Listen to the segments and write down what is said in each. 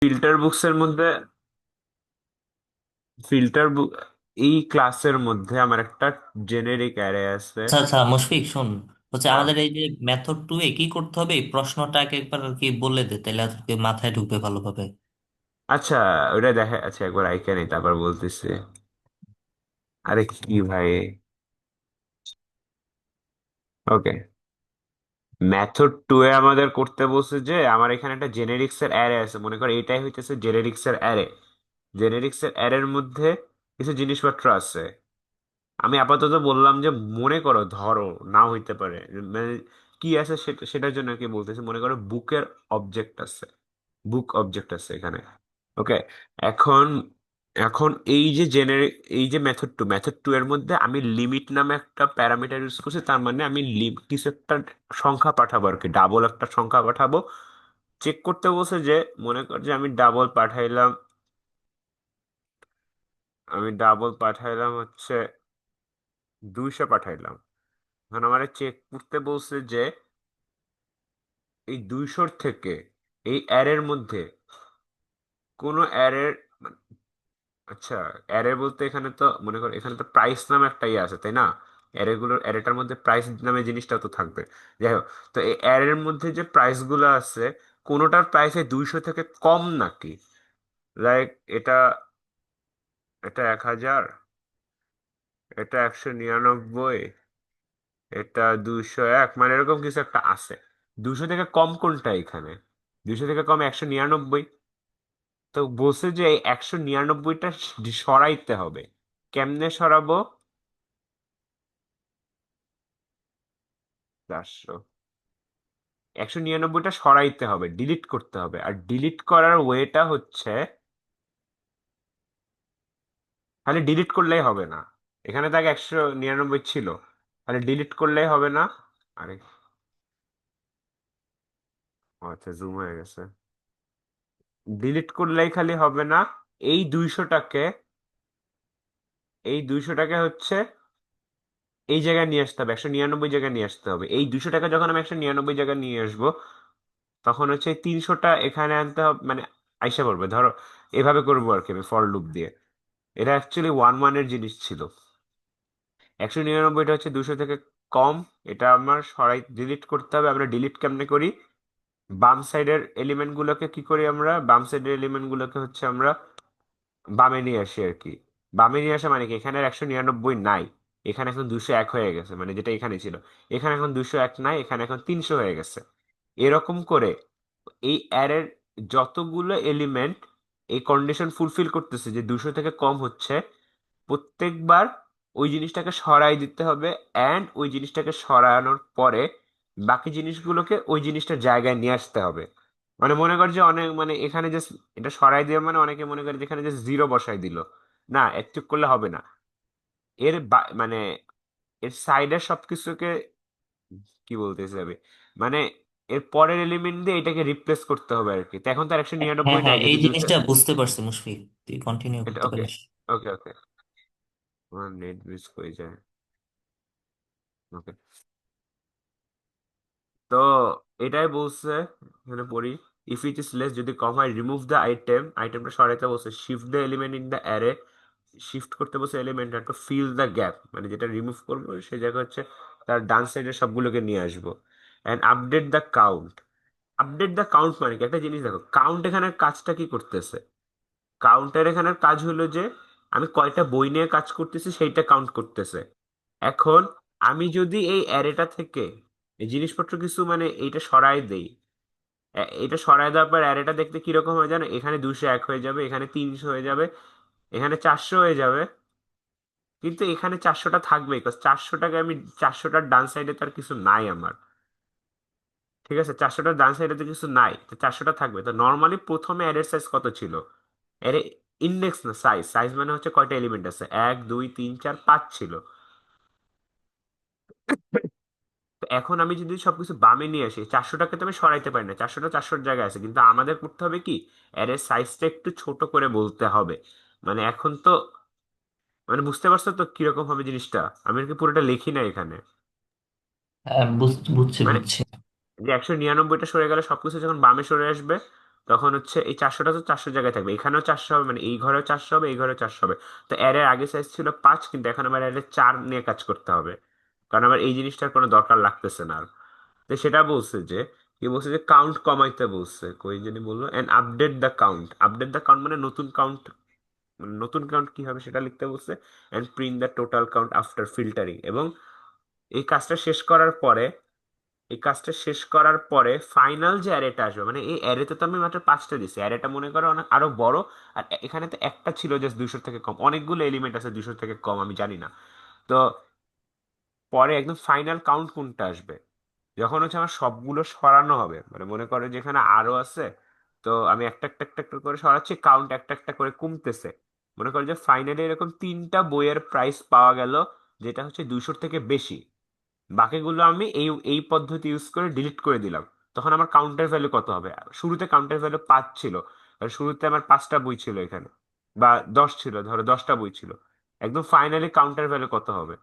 Filter books এর মধ্যে filter বুক এই ক্লাসের মধ্যে আমার একটা জেনেরিক অ্যারে আছে। আচ্ছা আচ্ছা মুশফিক শোন, হচ্ছে হ্যাঁ। আমাদের এই যে মেথড টু এ কি করতে হবে, এই প্রশ্নটাকে একবার আর কি বলে দে, তাহলে আর কি মাথায় ঢুকবে ভালোভাবে। আচ্ছা, ওটা দেখা আছে, একবার আইকা নেই তারপর বলতেছি। আরে কি ভাই! ওকে, মেথড টু এ আমাদের করতে বলছে যে আমার এখানে একটা জেনেরিক্স এর অ্যারে আছে, মনে কর এটাই হইতেছে জেনেরিক্স এর অ্যারে। জেনেরিক্স এর অ্যারের মধ্যে কিছু জিনিসপত্র আছে। আমি আপাতত বললাম যে মনে করো, ধরো নাও হইতে পারে, মানে কি আছে সেটা সেটার জন্য কি বলতেছি, মনে করো বুকের অবজেক্ট আছে, বুক অবজেক্ট আছে এখানে। ওকে। এখন এখন এই যে মেথড টু এর মধ্যে আমি লিমিট নামে একটা প্যারামিটার ইউজ করছি, তার মানে আমি কিছু একটা সংখ্যা পাঠাবো আর কি, ডাবল একটা সংখ্যা পাঠাবো। চেক করতে বলছে যে, মনে কর যে আমি ডাবল পাঠাইলাম হচ্ছে 200 পাঠাইলাম। এখন আমার চেক করতে বলছে যে এই 200 থেকে এই অ্যারের মধ্যে কোনো অ্যারের, আচ্ছা, অ্যারে বলতে এখানে তো মনে করো এখানে তো প্রাইস নামে একটা ইয়ে আছে, তাই না? অ্যারেটার মধ্যে প্রাইস নামে জিনিসটা তো থাকবে। যাই হোক, তো এই অ্যারের মধ্যে যে প্রাইস গুলো আছে, কোনোটার প্রাইসে 200 থেকে কম নাকি, লাইক এটা এটা 1000, এটা 199, এটা 201, মানে এরকম কিছু একটা আছে। 200 থেকে কম কোনটা এখানে? 200 থেকে কম 199। তো বলছে যে এই 199টা সরাইতে হবে। কেমনে সরাবো? 400, 199টা সরাইতে হবে, ডিলিট করতে হবে। আর ডিলিট করার ওয়েটা হচ্ছে, খালি ডিলিট করলেই হবে না। এখানে তো আগে 199 ছিল, খালি ডিলিট করলেই হবে না। আরে, ও আচ্ছা, জুম হয়ে গেছে। ডিলিট করলেই খালি হবে না, এই 200টাকে, এই 200টাকে হচ্ছে এই জায়গায় নিয়ে আসতে হবে, 199 জায়গায় নিয়ে আসতে হবে। এই 200 টাকা যখন আমি 199 জায়গায় নিয়ে আসবো, তখন হচ্ছে এই 300টা এখানে আনতে হবে, মানে আইসা পড়বে। ধরো এভাবে করবো আর কি, আমি ফর লুপ দিয়ে। এটা অ্যাকচুয়ালি ওয়ান ওয়ানের জিনিস ছিল। 199টা হচ্ছে 200 থেকে কম। এটা আমার সরাই ডিলিট করতে হবে। আমরা ডিলিট কেমনে করি? বাম সাইডের এলিমেন্ট গুলোকে হচ্ছে আমরা বামে নিয়ে আসি আর কি। বামে নিয়ে আসা মানে কি, এখানে আর 199 নাই, এখানে এখন 201 হয়ে গেছে, মানে যেটা এখানে ছিল। এখানে এখন 201 নাই, এখানে এখন 300 হয়ে গেছে। এরকম করে এই অ্যারের যতগুলো এলিমেন্ট এই কন্ডিশন ফুলফিল করতেছে যে 200 থেকে কম হচ্ছে, প্রত্যেকবার ওই জিনিসটাকে সরাই দিতে হবে। অ্যান্ড ওই জিনিসটাকে সরানোর পরে বাকি জিনিসগুলোকে ওই জিনিসটার জায়গায় নিয়ে আসতে হবে। মানে মনে কর যে অনেক, মানে এখানে যে এটা সরাই দিয়ে, মানে অনেকে মনে করে যেখানে যে জিরো বসাই দিল, না, একটু করলে হবে না। মানে এর সাইডের সবকিছুকে, কি বলতে যাবে, মানে এর পরের এলিমেন্ট দিয়ে এটাকে রিপ্লেস করতে হবে আর কি। তো এখন তো আর একশো হ্যাঁ নিরানব্বই নাই হ্যাঁ, এই যদি 200। জিনিসটা বুঝতে পারছি মুশফিক, তুই কন্টিনিউ এটা করতে ওকে, পারিস। ওকে, ওকে। আমার নেট মিস হয়ে যায়। ওকে। তো এটাই বলছে, এখানে পড়ি, ইফ ইট ইস লেস, যদি কম হয়, রিমুভ দ্য আইটেমটা সরাইতে বলছে। Shift the element in the array, shift করতে বলছে element to fill the gap, মানে যেটা রিমুভ করবো সেই জায়গা হচ্ছে তার ডান সাইডের সবগুলোকে নিয়ে আসবো। And update the count. Update the count মানে কি, একটা জিনিস দেখো, কাউন্ট এখানে কাজটা কি করতেছে? কাউন্টের এখানে কাজ হলো যে আমি কয়টা বই নিয়ে কাজ করতেছি সেইটা কাউন্ট করতেছে। এখন আমি যদি এই অ্যারেটা থেকে এই জিনিসপত্র কিছু, মানে এইটা সরাই দেই, এটা সরাই দেওয়ার পর অ্যারেটা দেখতে কিরকম হয়ে যায় না? এখানে 201 হয়ে যাবে, এখানে 300 হয়ে যাবে, এখানে 400 হয়ে যাবে। কিন্তু এখানে 400টা থাকবে, 400টাকে আমি, 400টার ডান সাইডে তার কিছু নাই আমার। ঠিক আছে, 400টার ডান সাইডে তো কিছু নাই, তো 400টা থাকবে। তো নর্মালি প্রথমে অ্যারের সাইজ কত ছিল? অ্যারে ইন্ডেক্স না, সাইজ। সাইজ মানে হচ্ছে কয়টা এলিমেন্ট আছে, 1 2 3 4 5 ছিল। তো এখন আমি যদি সবকিছু বামে নিয়ে আসি, 400টাকে তো আমি সরাইতে পারি না, 400টা 400 জায়গায় আছে, কিন্তু আমাদের করতে হবে কি, অ্যারের সাইজটা একটু ছোট করে বলতে হবে। মানে এখন তো, মানে বুঝতে পারছো তো কিরকম হবে জিনিসটা? আমি আর কি পুরোটা লিখি না এখানে। হ্যাঁ, বুঝছি মানে বুঝছি। যে 199টা সরে গেলে সবকিছু যখন বামে সরে আসবে, তখন হচ্ছে এই 400টা তো 400 জায়গায় থাকবে, এখানেও 400 হবে, মানে এই ঘরেও 400 হবে, এই ঘরেও 400 হবে। তো অ্যারের আগে সাইজ ছিল 5, কিন্তু এখন আমার অ্যারে 4 নিয়ে কাজ করতে হবে, কারণ আমার এই জিনিসটার কোনো দরকার লাগতেছে না আর। তো সেটা বলছে যে, কি বলছে যে কাউন্ট কমাইতে বলছে, কই জানি বললো, and update the count. Update the count মানে নতুন কাউন্ট, নতুন কাউন্ট কি হবে সেটা লিখতে বলছে। And print the total count after filtering. এবং এই কাজটা শেষ করার পরে, এই কাজটা শেষ করার পরে ফাইনাল যে অ্যারেটা আসবে, মানে এই অ্যারেতে তো আমি মাত্র 5টা দিছি, অ্যারেটা মনে করো অনেক আরো বড়। আর এখানে তো একটা ছিল জাস্ট 200 থেকে কম, অনেকগুলো এলিমেন্ট আছে 200 থেকে কম, আমি জানি না। তো পরে একদম ফাইনাল কাউন্ট কোনটা আসবে, যখন হচ্ছে আমার সবগুলো সরানো হবে, মানে মনে করো যেখানে আরো আছে, তো আমি একটা একটা একটা একটা করে সরাচ্ছি, কাউন্ট একটা একটা করে কমতেছে। মনে করো যে ফাইনালি এরকম 3টা বইয়ের প্রাইস পাওয়া গেল যেটা হচ্ছে 200 থেকে বেশি, বাকিগুলো আমি এই এই পদ্ধতি ইউজ করে ডিলিট করে দিলাম। তখন আমার কাউন্টার ভ্যালু কত হবে? শুরুতে কাউন্টার ভ্যালু 5 ছিল, আর শুরুতে আমার 5টা বই ছিল এখানে, বা 10 ছিল, ধরো 10টা বই ছিল। একদম ফাইনালি কাউন্টার ভ্যালু কত হবে?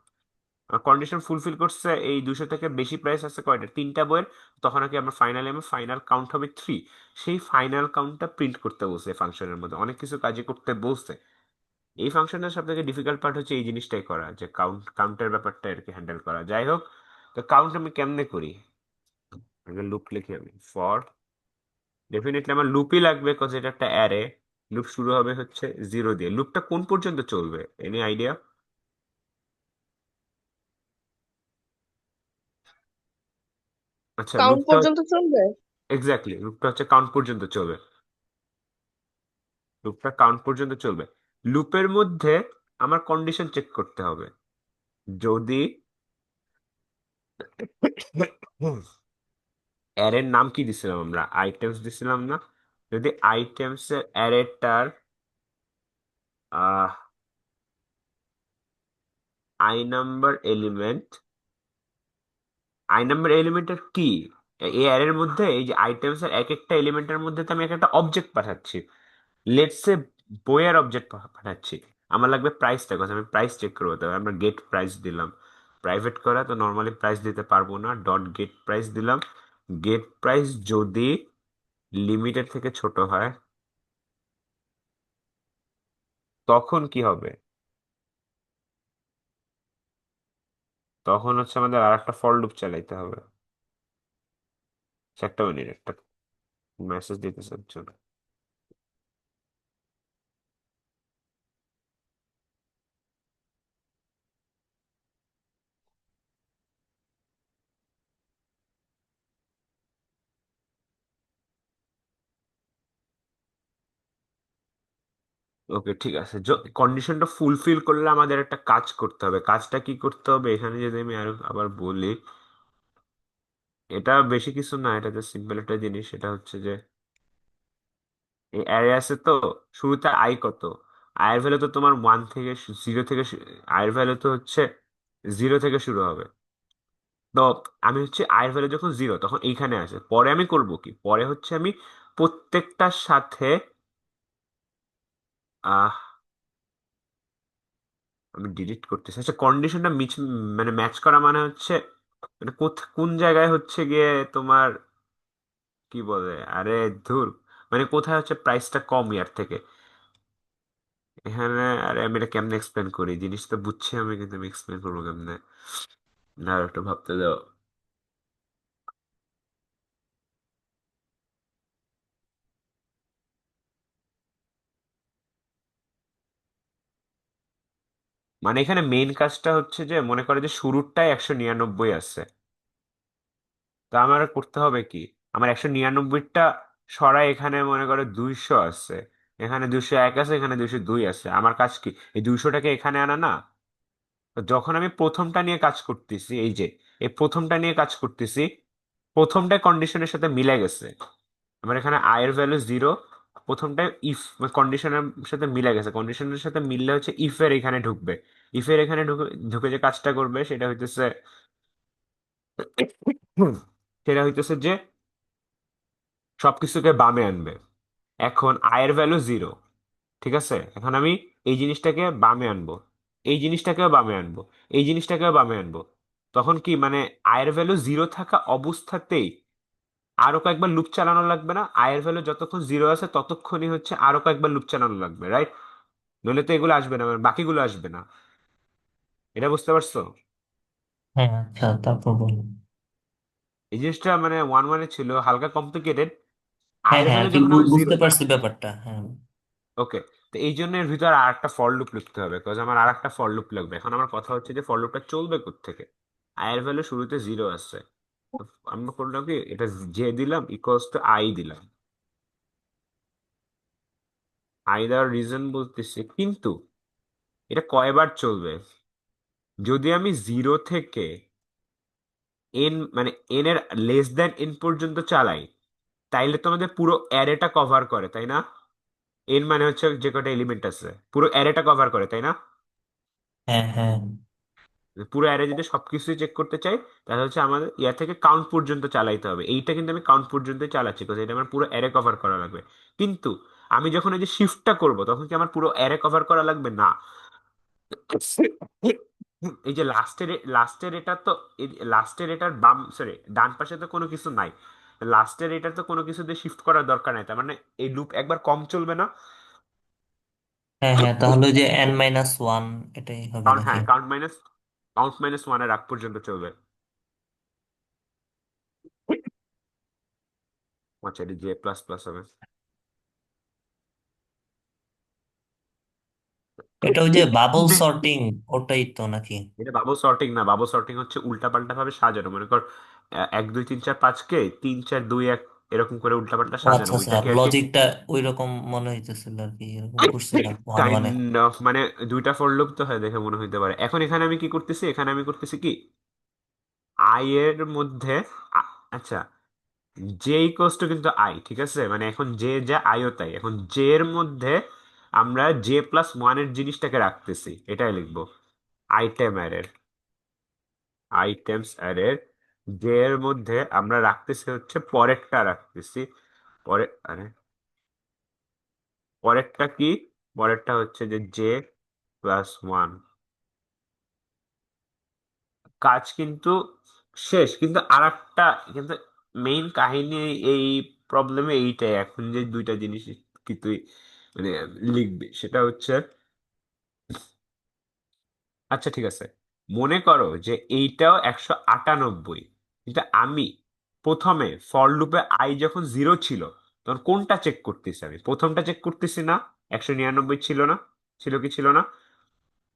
কন্ডিশন ফুলফিল করছে, এই 200 থেকে বেশি প্রাইস আছে কয়টা, 3টা বইয়ের। তখন কি আমার ফাইনালি, আমার ফাইনাল কাউন্ট হবে 3। সেই ফাইনাল কাউন্টটা প্রিন্ট করতে বলছে ফাংশনের মধ্যে, অনেক কিছু কাজই করতে বলছে। এই ফাংশনের সব থেকে ডিফিকাল্ট পার্ট হচ্ছে এই জিনিসটাই করা, যে কাউন্টের ব্যাপারটা আর কি হ্যান্ডেল করা। যাই হোক, তো কাউন্ট আমি কেমনে করি? আগে লুপ লিখি আমি, ফর, ডেফিনেটলি আমার লুপই লাগবে, কজ এটা একটা অ্যারে। লুপ শুরু হবে হচ্ছে 0 দিয়ে। লুপটা কোন পর্যন্ত চলবে, এনি আইডিয়া? আচ্ছা, কাউন্ট লুপটা, পর্যন্ত চলবে। এক্স্যাক্টলি লুপটা হচ্ছে কাউন্ট পর্যন্ত চলবে। লুপটা কাউন্ট পর্যন্ত চলবে। লুপের মধ্যে আমার কন্ডিশন চেক করতে হবে। যদি অ্যারের নাম কি দিছিলাম আমরা, আইটেমস দিছিলাম না? যদি আইটেমস এর অ্যারেটার আহ I number element, I number এলিমেন্টের কি, এই অ্যারের মধ্যে এই যে আইটেমস এর এক একটা এলিমেন্টের মধ্যে তো আমি এক একটা অবজেক্ট পাঠাচ্ছি। লেটস সে বইয়ের অবজেক্ট পাঠাচ্ছি। আমার লাগবে প্রাইসটা, কথা আমি প্রাইস চেক করবো, তবে আমরা গেট প্রাইস দিলাম। প্রাইভেট করা তো নর্মালি প্রাইস দিতে পারবো না, ডট গেট প্রাইস দিলাম। গেট প্রাইস যদি লিমিটের থেকে ছোট হয়, তখন কি হবে? তখন হচ্ছে আমাদের আর একটা ফর লুপ চালাইতে হবে। একটা মিনিট, একটা মেসেজ দিতেছে একজন। ওকে, ঠিক আছে। কন্ডিশনটা ফুলফিল করলে আমাদের একটা কাজ করতে হবে। কাজটা কি করতে হবে এখানে যদি আমি আরো আবার বলি, এটা বেশি কিছু না, এটা জাস্ট সিম্পল একটা জিনিস। সেটা হচ্ছে যে এই অ্যারে আছে তো, শুরুতে আই কত, আয়ের ভ্যালু তো তোমার 1 থেকে 0 থেকে আয়ের ভ্যালু তো হচ্ছে 0 থেকে শুরু হবে। তো আমি হচ্ছে আয়ের ভ্যালু যখন 0, তখন এইখানে আসে। পরে আমি করব কি, পরে হচ্ছে আমি প্রত্যেকটার সাথে আহ আমি ডিলিট করতেছি। আচ্ছা, কন্ডিশনটা মানে ম্যাচ করা মানে হচ্ছে, মানে কোন জায়গায় হচ্ছে গিয়ে তোমার কি বলে, আরে ধুর, মানে কোথায় হচ্ছে প্রাইসটা কম ইয়ার থেকে এখানে। আরে আমি এটা কেমনে এক্সপ্লেন করি, জিনিসটা বুঝছি আমি, কিন্তু আমি এক্সপ্লেন করবো কেমনে, না আর একটু ভাবতে দাও। মানে এখানে মেইন কাজটা হচ্ছে যে, মনে করে যে শুরুরটায় 199 আছে, তা আমার করতে হবে কি, আমার 199টা সরাই, এখানে মনে করো 200 আছে, এখানে 201 আছে, এখানে 202 আছে। আমার কাজ কি, এই 200টাকে এখানে আনা না? তো যখন আমি প্রথমটা নিয়ে কাজ করতেছি, এই যে এই প্রথমটা নিয়ে কাজ করতেছি, প্রথমটা কন্ডিশনের সাথে মিলে গেছে। আমার এখানে আয়ের ভ্যালু 0, প্রথমটা ইফ কন্ডিশনের সাথে মিলে গেছে, কন্ডিশনের সাথে মিললে হচ্ছে ইফ এর এখানে ঢুকবে। ইফ এর এখানে ঢুকে ঢুকে যে কাজটা করবে সেটা হইতেছে, হুম, সেটা হইতেছে যে সবকিছুকে বামে আনবে। এখন আয়ের ভ্যালু 0, ঠিক আছে, এখন আমি এই জিনিসটাকে বামে আনবো, এই জিনিসটাকেও বামে আনবো, এই জিনিসটাকেও বামে আনবো। তখন কি, মানে আয়ের ভ্যালু 0 থাকা অবস্থাতেই আরো কয়েকবার লুপ চালানো লাগবে না, আই এর ভ্যালু যতক্ষণ জিরো আছে ততক্ষণই হচ্ছে আরো কয়েকবার লুপ চালানো লাগবে, রাইট? নইলে তো এগুলো আসবে না, মানে বাকিগুলো আসবে না। এটা বুঝতে পারছো? হ্যাঁ আচ্ছা, তারপর বলুন। এই জিনিসটা মানে ওয়ান ওয়ানে ছিল হালকা কমপ্লিকেটেড। আই হ্যাঁ এর হ্যাঁ, ভ্যালু আর কি যখন আমার জিরো। বুঝতে পারছি ব্যাপারটা, হ্যাঁ। ওকে, তো এই জন্য এর ভিতর আর একটা ফর লুপ লিখতে হবে, বিকজ আমার আর একটা ফর লুপ লাগবে। এখন আমার কথা হচ্ছে যে ফর লুপটা চলবে কোত্থেকে? আই এর ভ্যালু শুরুতে জিরো আসছে, তো আমরা করলাম কি, এটা জে দিলাম ইকুয়ালস টু আই দিলাম। আই দেওয়ার রিজন বলতেছি, কিন্তু এটা কয়বার চলবে? যদি আমি জিরো থেকে এন, মানে এন এর লেস দ্যান এন পর্যন্ত চালাই, তাইলে তো আমাদের পুরো অ্যারেটা কভার করে, তাই না? এন মানে হচ্ছে যে কটা এলিমেন্ট আছে, পুরো অ্যারেটা কভার করে, তাই না? হ্যাঁ হ্যাঁ পুরো অ্যারে যদি সবকিছুই চেক করতে চাই, তাহলে হচ্ছে আমাদের ইয়া থেকে কাউন্ট পর্যন্ত চালাইতে হবে। এইটা কিন্তু আমি কাউন্ট পর্যন্ত চালাচ্ছি, কারণ এটা আমার পুরো অ্যারে কভার করা লাগবে। কিন্তু আমি যখন এই যে শিফটটা করব, তখন কি আমার পুরো অ্যারে কভার করা লাগবে না? এই যে লাস্টের এটা তো, লাস্টের এটার বাম, সরি ডান পাশে তো কোনো কিছু নাই। লাস্টের এটার তো কোনো কিছু দিয়ে শিফট করার দরকার নাই, তার মানে এই লুপ একবার কম চলবে না? হ্যাঁ হ্যাঁ, তাহলে ওই যে n-1 এটাই হবে কারণ নাকি? হ্যাঁ, কাউন্ট মাইনাস ওয়ানের আগ পর্যন্ত চলবে। আচ্ছা, এটা জে প্লাস প্লাস হবে। এটা ওই যে বাবল সর্টিং, ওটাই তো নাকি? এটা বাবল সর্টিং না, বাবল সর্টিং হচ্ছে উল্টা পাল্টা ভাবে সাজানো। মনে কর 1 2 3 4 5 কে 3 4 2 1 এরকম করে উল্টা পাল্টা ও আচ্ছা সাজানো, আচ্ছা, ওইটাকে আর কি। লজিকটা ওই রকম মনে হইতেছিল আর কি, এরকম করছিলাম ওয়ান ওয়ানে। কাইন্ড অফ মানে দুইটা ফর লুপ তো হয় দেখে মনে হইতে পারে। এখন এখানে আমি কি করতেছি, এখানে আমি করতেছি কি, আই এর মধ্যে আচ্ছা, জে ইকোয়াস টু কিন্তু আই, ঠিক আছে? মানে এখন জে যা আইও তাই, এখন জে এর মধ্যে আমরা জে প্লাস ওয়ানের জিনিসটাকে রাখতেছি, এটাই লিখবো। আইটেম অ্যারের, আইটেমস অ্যারের জে এর মধ্যে আমরা রাখতেছি হচ্ছে পরেরটা রাখতেছি। পরে আরে, পরেরটা কি? পরেরটা হচ্ছে যে জে প্লাস ওয়ান। কাজ কিন্তু শেষ, কিন্তু আরেকটা, কিন্তু মেইন কাহিনী এই প্রবলেমে এইটাই, এখন যে দুইটা জিনিস কি তুই মানে লিখবি সেটা হচ্ছে, আচ্ছা ঠিক আছে, মনে করো যে এইটাও 198, কিন্তু আমি প্রথমে ফর লুপে আই যখন জিরো ছিল, তখন কোনটা চেক করতেছি? আমি প্রথমটা চেক করতেছি না? 199 ছিল না? ছিল কি ছিল না?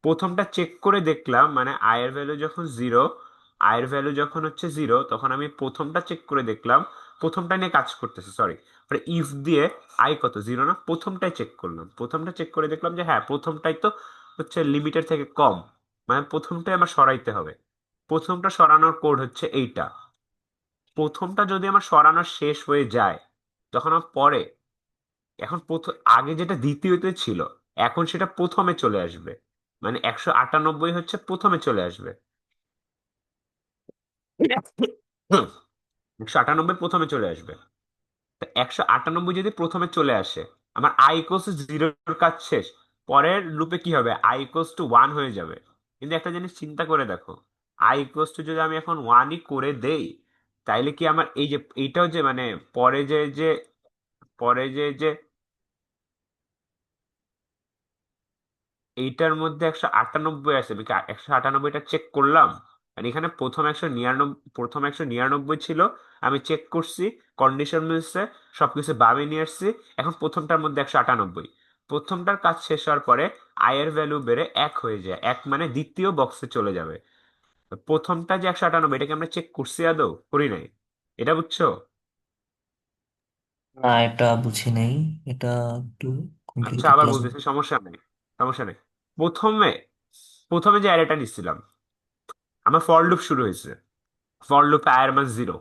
প্রথমটা চেক করে দেখলাম, মানে আয়ের ভ্যালু যখন জিরো, আয়ের ভ্যালু যখন হচ্ছে জিরো, তখন আমি প্রথমটা চেক করে দেখলাম, প্রথমটা নিয়ে কাজ করতেছে, সরি, ইফ দিয়ে আই কত, জিরো না, প্রথমটাই চেক করলাম, প্রথমটা চেক করে দেখলাম যে হ্যাঁ প্রথমটাই তো হচ্ছে লিমিটের থেকে কম, মানে প্রথমটাই আমার সরাইতে হবে। প্রথমটা সরানোর কোড হচ্ছে এইটা। প্রথমটা যদি আমার সরানো শেষ হয়ে যায়, তখন আমার পরে, এখন প্রথম আগে যেটা দ্বিতীয়তে ছিল, এখন সেটা প্রথমে চলে আসবে, মানে 198 হচ্ছে প্রথমে চলে আসবে। 198 প্রথমে চলে আসবে। 198 যদি প্রথমে চলে আসে, আমার আই ইকোয়ালস টু জিরোর কাজ শেষ। পরের লুপে কি হবে, আই ইকোয়ালস টু ওয়ান হয়ে যাবে। কিন্তু একটা জিনিস চিন্তা করে দেখো, আই ইকোয়ালস টু যদি আমি এখন ওয়ানই করে দেই, তাইলে কি আমার এই যে এইটাও যে মানে পরে যে যে পরে যে যে এইটার মধ্যে 198 আছে, আমি কি 198টা চেক করলাম? আর এখানে প্রথম 199 ছিল, আমি চেক করছি, কন্ডিশন মিলছে, সবকিছু বামে নিয়ে আসছি। এখন প্রথমটার মধ্যে 198, প্রথমটার কাজ শেষ হওয়ার পরে আয়ের ভ্যালু বেড়ে 1 হয়ে যায়, 1 মানে দ্বিতীয় বক্সে চলে যাবে। তো প্রথমটা যে 198, এটাকে আমরা চেক করছি আদৌ? করি নাই। এটা বুঝছো? না, এটা বুঝি নাই। এটা একটু আচ্ছা, কমপ্লিকেটেড আবার লাগে। বলতেছি, সমস্যা নেই, সমস্যা নেই। প্রথমে প্রথমে যে অ্যারেটা নিচ্ছিলাম, আমার ফর লুপ শুরু হয়েছে, ফর লুপে আয়ের মান জিরো,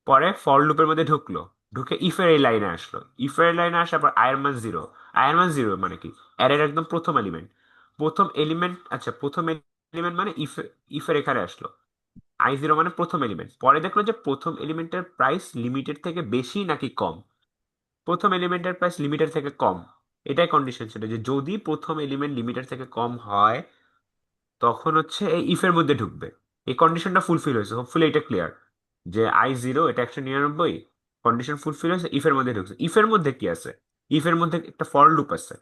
পরে ফর লুপের মধ্যে ঢুকলো, ঢুকে ইফের এই লাইনে আসলো, ইফের লাইনে আসার পর আয়ের মান জিরো। আয়ের মান জিরো মানে কি, অ্যারের একদম প্রথম এলিমেন্ট, প্রথম এলিমেন্ট, আচ্ছা প্রথম এলিমেন্ট মানে ইফের এখানে আসলো, আই জিরো মানে প্রথম এলিমেন্ট। পরে দেখলো যে প্রথম এলিমেন্টের প্রাইস লিমিটেড থেকে বেশি নাকি কম, প্রথম এলিমেন্টের প্রাইস লিমিটেড থেকে কম। এটাই কন্ডিশন ছিল, যে যদি প্রথম এলিমেন্ট লিমিটেড থেকে কম হয়, তখন হচ্ছে এই ইফের মধ্যে ঢুকবে। এই কন্ডিশনটা ফুলফিল হয়েছে, হোপফুলি এটা ক্লিয়ার। যে i0 এটা 199, কন্ডিশন ফুলফিল হয়েছে, ইফের মধ্যে ঢুকছে। ইফের মধ্যে কি আছে? ইফের মধ্যে একটা ফর লুপ আছে।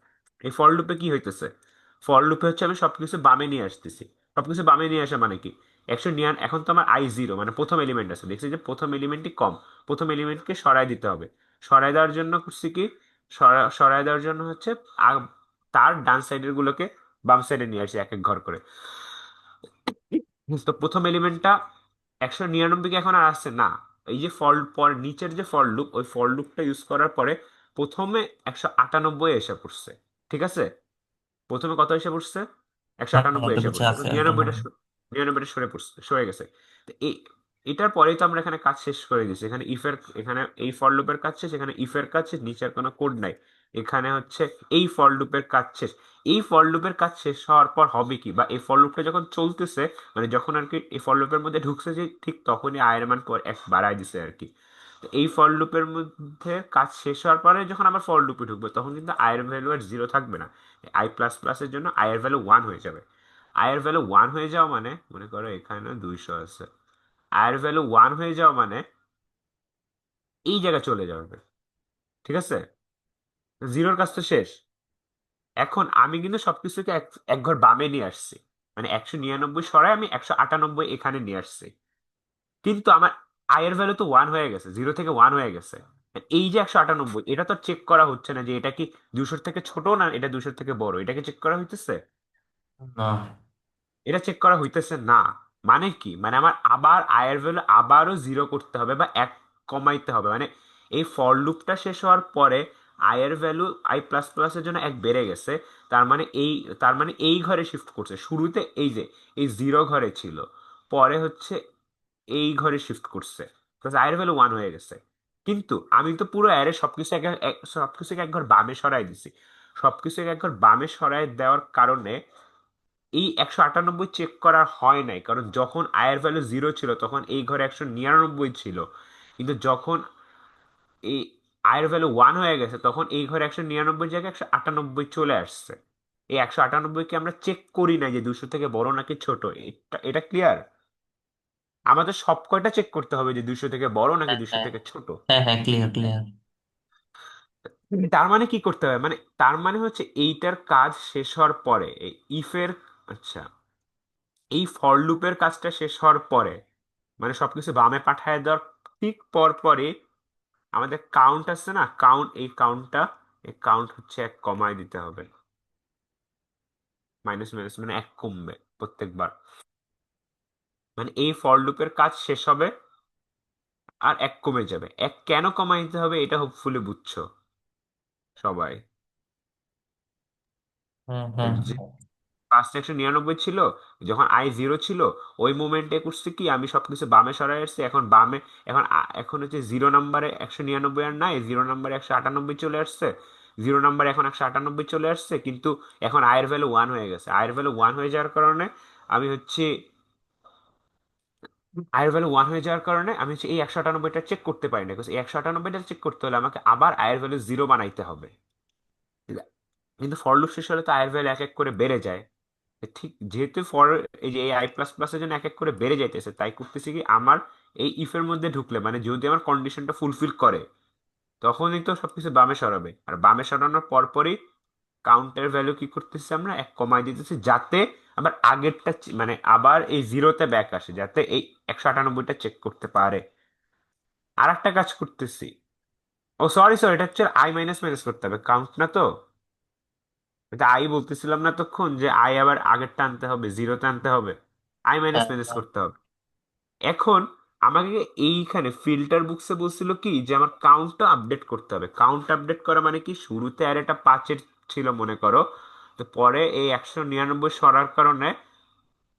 এই ফর লুপে কি হইতেছে? ফর লুপে হচ্ছে আমি সবকিছু বামে নিয়ে আসতেছি। সবকিছু বামে নিয়ে আসা মানে কি? 199, এখন তো আমার i0 মানে প্রথম এলিমেন্ট আছে, দেখছি যে প্রথম এলিমেন্টই কম, প্রথম এলিমেন্টকে সরাই দিতে হবে। সরাই দেওয়ার জন্য করছি কি, সরাই দেওয়ার জন্য হচ্ছে তার ডান সাইডের গুলোকে বাম সাইডে নিয়ে আসি এক এক ঘর করে। তো প্রথম এলিমেন্টটা 199 কে এখন আর আসছে না। এই যে ফল পর নিচের যে ফল লুপ, ওই ফল লুপটা ইউজ করার পরে প্রথমে 198 এসে পড়ছে। ঠিক আছে, প্রথমে কত এসে পড়ছে? একশো হ্যাঁ আটানব্বই আমাদের এসে কাছে পড়ছে, আছে এখন এটা। 99টা সরে পড়ছে, সরে গেছে। তো এই এটার পরেই তো আমরা এখানে কাজ শেষ করে দিয়েছি। এখানে ইফের, এখানে এই ফর লুপের কাজ শেষ, এখানে ইফের কাজ শেষ, নিচের কোনো কোড নাই। এখানে হচ্ছে এই ফর লুপের কাজ শেষ। এই ফর লুপের কাজ শেষ হওয়ার পর হবে কি, বা এই ফর লুপটা যখন চলতেছে, মানে যখন আর কি এই ফর লুপের মধ্যে ঢুকছে, যে ঠিক তখনই আয়ের মান পর এক বাড়ায় দিছে আর কি। তো এই ফর লুপের মধ্যে কাজ শেষ হওয়ার পরে যখন আবার ফর লুপে ঢুকবে, তখন কিন্তু আয়ের ভ্যালু আর জিরো থাকবে না। আই প্লাস প্লাসের জন্য আয়ের ভ্যালু ওয়ান হয়ে যাবে। আয়ের ভ্যালু ওয়ান হয়ে যাওয়া মানে, মনে করো এখানে 200 আছে, আয়ের ভ্যালু ওয়ান হয়ে যাওয়া মানে এই জায়গায় চলে যাবে। ঠিক আছে, জিরোর কাজ তো শেষ। এখন আমি কিন্তু সবকিছুকে এক এক ঘর বামে নিয়ে আসছি, মানে 199 সরাই আমি 198 এখানে নিয়ে আসছি। কিন্তু আমার আয়ের ভ্যালু তো ওয়ান হয়ে গেছে, জিরো থেকে ওয়ান হয়ে গেছে। এই যে 198, এটা তো চেক করা হচ্ছে না যে এটা কি 200 থেকে ছোট না এটা 200 থেকে বড়, এটাকে চেক করা হইতেছে? না। এটা চেক করা হইতেছে না। মানে কি, মানে আমার আবার আয়ের ভ্যালু আবারও জিরো করতে হবে বা এক কমাইতে হবে। মানে এই ফর লুপটা শেষ হওয়ার পরে আয়ের ভ্যালু আই প্লাস প্লাসের জন্য এক বেড়ে গেছে। তার মানে এই, তার মানে এই ঘরে শিফট করছে। শুরুতে এই যে এই জিরো ঘরে ছিল, পরে হচ্ছে এই ঘরে শিফট করছে, প্লাস আয়ের ভ্যালু ওয়ান হয়ে গেছে। কিন্তু আমি তো পুরো অ্যারে সবকিছু সবকিছুকে এক ঘর বামে সরাই দিছি। সবকিছুকে এক ঘর বামে সরাই দেওয়ার কারণে এই 198 চেক করা হয় নাই, কারণ যখন আয়ের ভ্যালু জিরো ছিল তখন এই ঘরে 199 ছিল। কিন্তু যখন এই আয়ের ভ্যালু ওয়ান হয়ে গেছে, তখন এই ঘরে 199 জায়গায় 198 চলে আসছে। এই 198 কে আমরা চেক করি না যে 200 থেকে বড় নাকি ছোট। এটা এটা ক্লিয়ার? আমাদের সব কয়টা চেক করতে হবে যে 200 থেকে বড় নাকি হ্যাঁ 200 হ্যাঁ থেকে ছোট। হ্যাঁ হ্যাঁ, ক্লিয়ার ক্লিয়ার। তার মানে কি করতে হবে, মানে তার মানে হচ্ছে এইটার কাজ শেষ হওয়ার পরে এই ইফের, আচ্ছা, এই ফর লুপের কাজটা শেষ হওয়ার পরে, মানে সবকিছু বামে পাঠায় দেওয়ার ঠিক পর পরে আমাদের কাউন্ট আছে না, কাউন্ট, এই কাউন্টটা, এই কাউন্ট হচ্ছে এক কমায় দিতে হবে। মাইনাস মাইনাস মানে এক কমবে প্রত্যেকবার। মানে এই ফর লুপের কাজ শেষ হবে আর এক কমে যাবে। এক কেন কমায় দিতে হবে এটা হোপফুলি বুঝছো সবাই। হ্যাঁ হ্যাঁ ফার্স্ট 199 ছিল, যখন i0 ছিল, ওই মোমেন্টে করছে কি আমি সবকিছু বামে সরাই আসছি। এখন বামে, এখন হচ্ছে জিরো নাম্বারে 199 আর নাই, জিরো নাম্বারে 198 চলে আসছে। জিরো নাম্বারে এখন 198 চলে আসছে, কিন্তু এখন আয়ের ভ্যালু ওয়ান হয়ে গেছে। আয়ের ভ্যালু ওয়ান হয়ে যাওয়ার কারণে আমি হচ্ছে, আয়ের ভ্যালু ওয়ান হয়ে যাওয়ার কারণে আমি হচ্ছে এই 198টা চেক করতে পারি না, because এই 198টা চেক করতে হলে আমাকে আবার আয়ের ভ্যালু জিরো বানাইতে হবে। কিন্তু ফর লুপ শেষ হলে তো আয়ের ভ্যালু এক এক করে বেড়ে যায়। ঠিক যেহেতু ফর, এই যে এই আই প্লাস প্লাসের জন্য এক এক করে বেড়ে যাইতেছে, তাই করতেছি কি আমার এই ইফের মধ্যে ঢুকলে, মানে যদি আমার কন্ডিশনটা ফুলফিল করে, তখনই তো সবকিছু বামে সরাবে। আর বামে সরানোর পরপরই কাউন্টের ভ্যালু কি করতেছি আমরা এক কমাই দিতেছি, যাতে আবার আগেরটা মানে আবার এই জিরোতে ব্যাক আসে, যাতে এই 198টা চেক করতে পারে। আর একটা কাজ করতেছি, ও সরি সরি, এটা হচ্ছে আই মাইনাস মাইনাস করতে হবে, কাউন্ট না তো। এটা আই বলতেছিলাম না তখন, যে আই আবার আগেরটা আনতে হবে, জিরোতে আনতে হবে, আই মাইনাস হ্যাঁ মাইনাস হ্যাঁ। করতে হবে। এখন আমাকে এইখানে ফিল্টার বুকসে বলছিল কি যে আমার কাউন্টটা আপডেট করতে হবে। কাউন্ট আপডেট করা মানে কি, শুরুতে আর এটা 5-এর ছিল মনে করো, তো পরে এই 199 সরার কারণে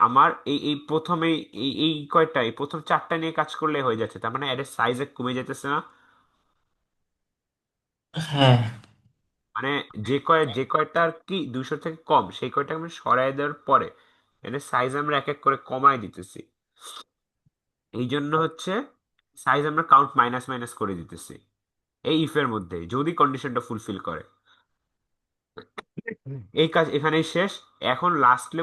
আমার এই এই প্রথমে এই এই কয়টা, এই প্রথম চারটা নিয়ে কাজ করলে হয়ে যাচ্ছে, তার মানে এর সাইজ কমে যেতেছে না। হ্যাঁ মানে যে কয়টা আর কি 200 থেকে কম, সেই কয়টা আমি সরাই দেওয়ার পরে এর সাইজ আমরা এক এক করে কমায় দিতেছি। এই জন্য হচ্ছে সাইজ আমরা কাউন্ট মাইনাস মাইনাস করে দিতেছি এই ইফের মধ্যে, যদি কন্ডিশনটা ফুলফিল করে। এই কাজ এখানেই শেষ। এখন লাস্টে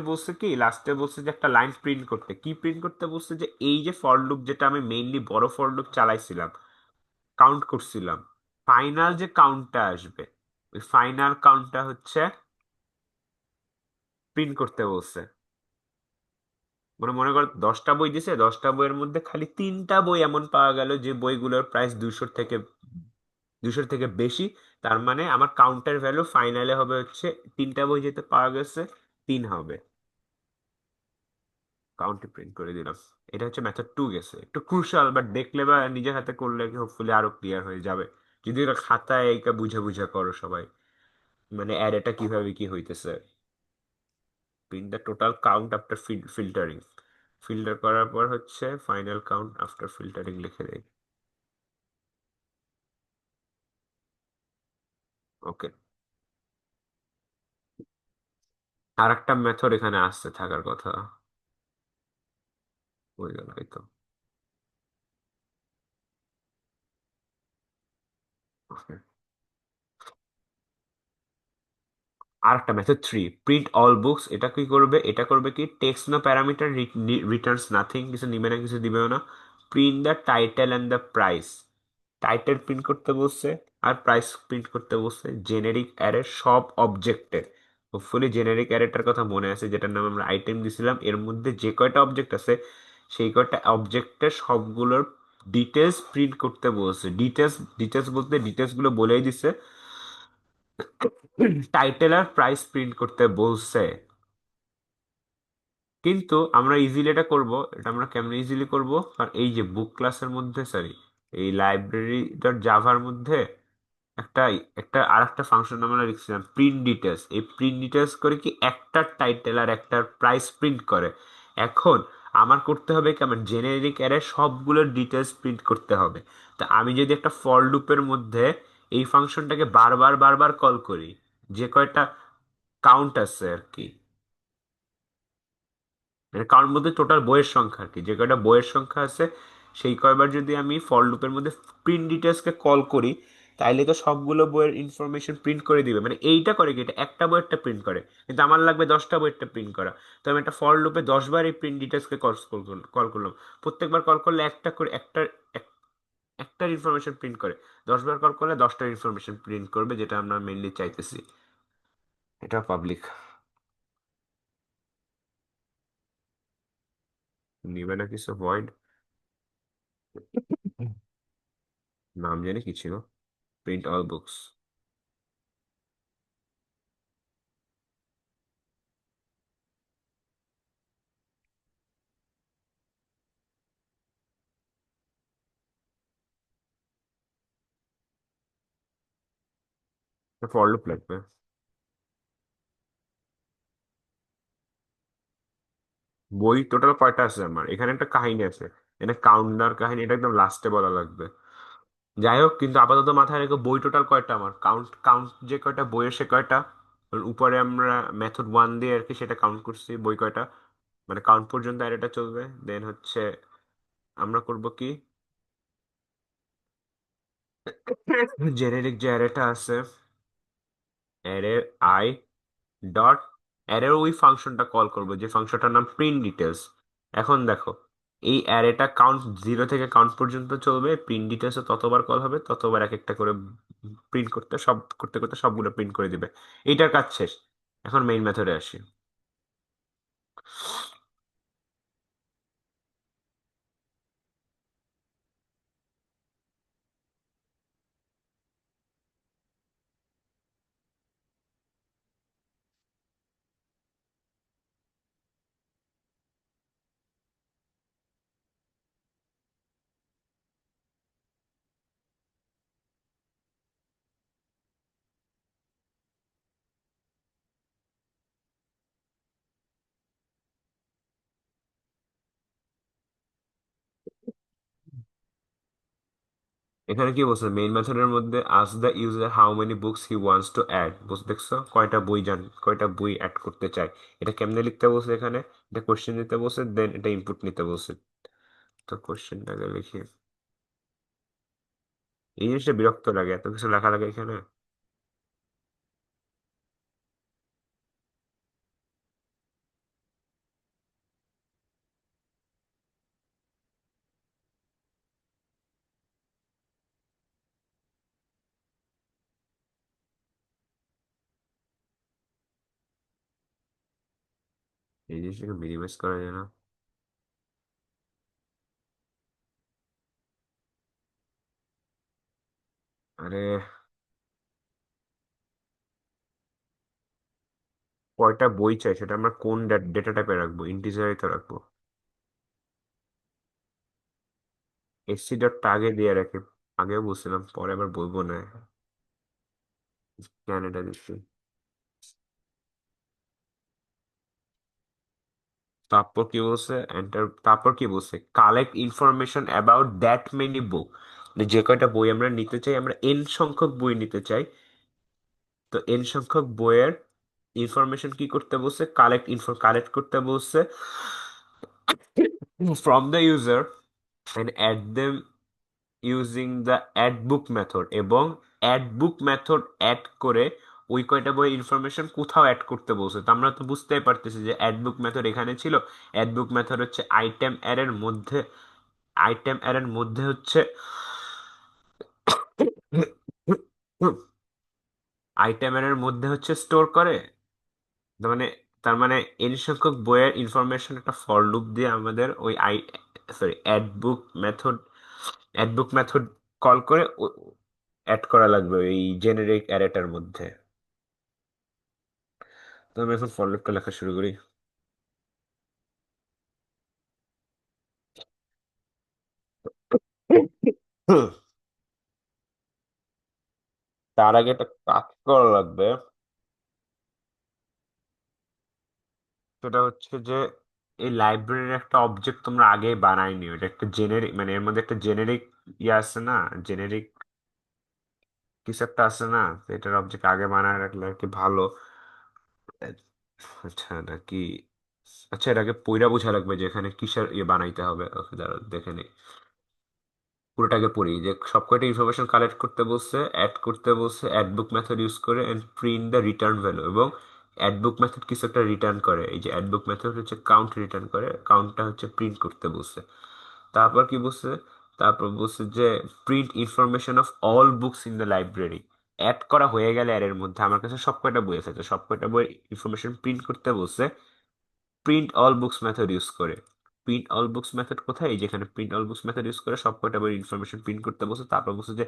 বলছে যে একটা লাইন প্রিন্ট করতে, কি প্রিন্ট করতে বলছে, যে এই যে ফর লুপ যেটা আমি মেইনলি বড় ফর লুপ চালাইছিলাম, কাউন্ট করছিলাম, ফাইনাল যে কাউন্টটা আসবে, ওই ফাইনাল কাউন্টটা হচ্ছে প্রিন্ট করতে বলছে। মনে কর 10টা বই দিছে, 10টা বইয়ের মধ্যে খালি 3টা বই এমন পাওয়া গেল যে বইগুলোর প্রাইস 200 থেকে বেশি। তার মানে আমার কাউন্টার ভ্যালু ফাইনালে হবে হচ্ছে 3টা বই যেতে পাওয়া গেছে 3 হবে, কাউন্টে প্রিন্ট করে দিলাম। এটা হচ্ছে মেথড 2 গেছে, একটু ক্রুশাল, বাট দেখলে বা নিজের হাতে করলে হোপফুলি আরো ক্লিয়ার হয়ে যাবে। যদি এটা খাতায় এইটা বুঝে বুঝে করো সবাই, মানে অ্যারেটা কিভাবে কি হইতেছে। Print the total count after filtering, filter করার পর হচ্ছে ফাইনাল কাউন্ট আফটার ফিল্টারিং লিখে দেয়। ওকে, আর একটা মেথড এখানে আসতে থাকার কথা, হয়ে গেল এই তো। Okay. আর একটা মেথড 3, প্রিন্ট অল বুকস। এটা কি করবে, এটা করবে কি, takes no parameter, returns nothing, কিছু নিবে না কিছু দিবেও না। Print the title and the price, title print করতে বসছে আর প্রাইস প্রিন্ট করতে বসছে জেনেরিক অ্যারে সব অবজেক্টের। হোপফুলি জেনেরিক অ্যারেটার কথা মনে আছে, যেটার নাম আমরা আইটেম দিছিলাম, এর মধ্যে যে কয়টা অবজেক্ট আছে সেই কয়টা অবজেক্টের সবগুলোর ডিটেলস প্রিন্ট করতে বলছে। ডিটেলস ডিটেলস বলতে ডিটেলস গুলো বলেই দিছে। টাইটেল আর প্রাইস প্রিন্ট করতে বলছে। কিন্তু আমরা ইজিলি এটা করব, এটা আমরা কেমনে ইজিলি করব, কারণ এই যে বুক ক্লাসের মধ্যে, সরি, এই লাইব্রেরি ডট জাভার মধ্যে একটা একটা আর একটা ফাংশন আমরা লিখছিলাম প্রিন্ট ডিটেলস। এই প্রিন্ট ডিটেলস করে কি একটা টাইটেল আর একটা প্রাইস প্রিন্ট করে। এখন আমার করতে হবে কি, আমার জেনেরিক অ্যারে সবগুলো ডিটেলস প্রিন্ট করতে হবে। তা আমি যদি একটা ফর লুপের মধ্যে এই ফাংশনটাকে বারবার বারবার কল করি, যে কয়টা কাউন্ট আছে আর কি, মানে কারোর মধ্যে টোটাল বইয়ের সংখ্যা আর কি, যে কয়টা বইয়ের সংখ্যা আছে সেই কয়বার যদি আমি ফর লুপের মধ্যে প্রিন্ট ডিটেলসকে কল করি, তাইলে তো সবগুলো বইয়ের ইনফরমেশন প্রিন্ট করে দিবে। মানে এইটা করে কি, এটা একটা বইয়েরটা প্রিন্ট করে, কিন্তু আমার লাগবে 10টা বইয়েরটা প্রিন্ট করা। তো আমি একটা ফর লুপে 10বার এই প্রিন্ট ডিটেলসকে কল করলাম। প্রত্যেকবার কল করলে একটা করে একটার ইনফরমেশন প্রিন্ট করে, 10বার কল করলে 10টার ইনফরমেশন প্রিন্ট করবে, যেটা আমরা মেনলি চাইতেছি। এটা পাবলিক, নিবে না কিছু ভয়েড, নাম জানি কি ছিল, print all books. For loop লাগবে। বই টোটাল কয়টা আছে আমার, এখানে একটা কাহিনী আছে, এখানে কাউন্টার কাহিনী, এটা একদম লাস্টে বলা লাগবে। যাই হোক, কিন্তু আপাতত মাথায় রেখো বই টোটাল কয়টা আমার, কাউন্ট কাউন্ট যে কয়টা বইয়ের সে কয়টা। আর উপরে আমরা মেথড 1 দিয়ে আর কি সেটা কাউন্ট করছি বই কয়টা, মানে কাউন্ট পর্যন্ত অ্যারেটা চলবে। দেন হচ্ছে আমরা করব কি, জেনেরিক যে অ্যারেটা আছে, অ্যারে আই ডট, অ্যারের ওই ফাংশনটা কল করবো যে ফাংশনটার নাম প্রিন্ট ডিটেলস। এখন দেখো, এই অ্যারেটা কাউন্ট 0 থেকে কাউন্ট পর্যন্ত চলবে, প্রিন্ট ডিটেলস ততবার কল হবে, ততবার এক একটা করে প্রিন্ট করতে, সব করতে করতে সবগুলো প্রিন্ট করে দিবে। এইটার কাজ শেষ। এখন মেইন মেথডে আসি। এখানে কি বলছে, মেইন মেথডের মধ্যে ask the user how many books he wants to add, বুঝতে দেখছো, কয়টা বই অ্যাড করতে চায়। এটা কেমনে লিখতে বলছে এখানে, এটা কোশ্চেন দিতে বলছে, দেন এটা ইনপুট নিতে বলছে। তো কোশ্চেনটাকে লিখি, এই জিনিসটা বিরক্ত লাগে, এত কিছু লেখা লাগে এখানে। এই জিনিসটাকে মিনিমাইজ করা যায় না? আরে, কয়টা বই চাই সেটা আমরা কোন ডেটা টাইপে রাখবো? ইন্টিজারে তো রাখবো। এসসি ডট আগে দিয়ে রাখি। আগেও বলছিলাম, পরে আবার বলবো না। কেন এটা দিচ্ছি? তারপর কি বলছে? এন্টার, তারপর কি বলছে? Collect information about that many book. যে কয়টা বই আমরা নিতে চাই, আমরা এন সংখ্যক বই নিতে চাই। তো এন সংখ্যক বইয়ের ইনফরমেশন কি করতে বলছে? কালেক্ট করতে বলছে from the user and add them using the add book method, এবং অ্যাড বুক মেথড অ্যাড করে ওই কয়টা বই ইনফরমেশন কোথাও অ্যাড করতে বলছে। তো আমরা তো বুঝতেই পারতেছি যে অ্যাড বুক মেথড এখানে ছিল। অ্যাড বুক মেথড হচ্ছে আইটেম অ্যারের মধ্যে, আইটেম অ্যারের মধ্যে হচ্ছে আইটেম অ্যারের মধ্যে হচ্ছে স্টোর করে। তার মানে, তার মানে এন সংখ্যক বইয়ের ইনফরমেশন একটা ফর লুপ দিয়ে আমাদের ওই sorry add book method call করে অ্যাড করা লাগবে ওই জেনারিক অ্যারেটার মধ্যে। তো আমি এখন ফর লুপটা লেখা শুরু করি। তার আগে একটা কাজ করা লাগবে। সেটা হচ্ছে যে এই লাইব্রেরির একটা অবজেক্ট তোমরা আগে বানাই নিও। এটা একটা জেনেরিক, মানে এর মধ্যে একটা জেনেরিক ইয়ে আছে না, জেনেরিক কিছু একটা আছে না? তো এটার অবজেক্ট আগে বানায় রাখলে আর কি ভালো। আচ্ছা নাকি, আচ্ছা এর আগে পইরা বোঝা লাগবে যে এখানে কিসের ইয়ে বানাইতে হবে। ওকে দাঁড়াও দেখে নিই। পুরোটাকে পড়ি যে সব কয়টা ইনফরমেশন কালেক্ট করতে বলছে, অ্যাড করতে বলছে অ্যাড বুক মেথড ইউজ করে, and print the return value. এবং অ্যাড বুক মেথড কিছু একটা রিটার্ন করে। এই যে অ্যাড বুক মেথড হচ্ছে কাউন্ট রিটার্ন করে, কাউন্টটা হচ্ছে প্রিন্ট করতে বলছে। তারপর কি বলছে? তারপর বলছে যে print information of all books in the library. Add করা হয়ে গেলে এর মধ্যে আমার কাছে সব কয়টা বই আছে, তো সব কয়টা বই ইনফরমেশন প্রিন্ট করতে বলছে print all books method use করে। প্রিন্ট অল বুকস মেথড কোথায়? এই যেখানে print all books method use করে সব কয়টা বই ইনফরমেশন প্রিন্ট করতে বলছে। তারপর বলছে যে